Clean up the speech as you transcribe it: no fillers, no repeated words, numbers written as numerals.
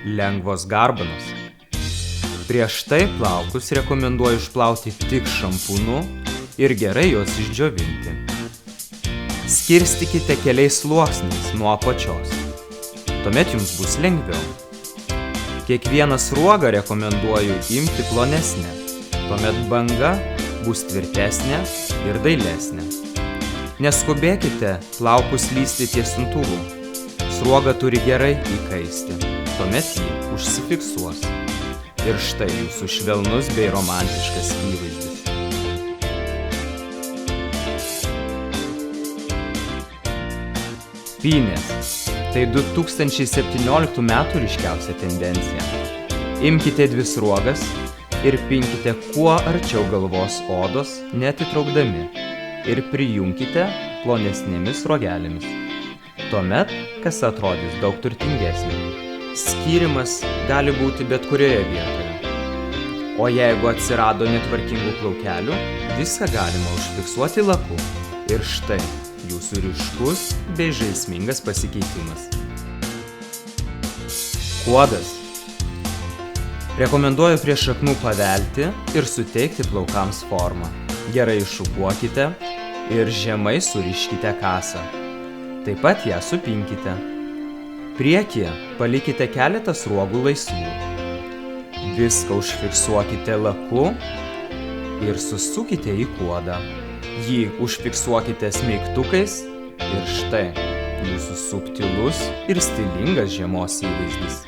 lengvos garbanos. Prieš tai plaukus rekomenduoju išplauti tik šampūnu ir gerai juos išdžiovinti. Skirstykite keliais sluoksniais nuo apačios. Tuomet jums bus lengviau. Kiekvieną sruogą rekomenduoju imti plonesnę. Tuomet banga bus tvirtesnė ir dailesnė. Neskubėkite plaukus lysti ties imtuvu. Sruoga turi gerai įkaisti. Tuomet jį užsifiksuos. Ir štai jūsų švelnus bei romantiškas įvaizdis. Pynės. Tai 2017 metų ryškiausia tendencija. Imkite 2 sruogas ir pinkite kuo arčiau galvos odos, neatitraukdami, ir prijunkite plonesnėmis sruogelėmis. Tuomet, kas atrodys daug turtingesnė. Skyrimas gali būti bet kurioje vietoje. O jeigu atsirado netvarkingų plaukelių, viską galima užfiksuoti laku. Ir štai jūsų ryškus bei žaismingas pasikeitimas. Kuodas. Rekomenduoju prie šaknų pavelti ir suteikti plaukams formą. Gerai iššukuokite ir žemai suriškite kasą. Taip pat ją supinkite. Priekyje palikite keletą sruogų laisvų. Viską užfiksuokite laku ir susukite į kuodą. Jį užfiksuokite smeigtukais ir štai jūsų subtilus ir stilingas žiemos įvaizdis.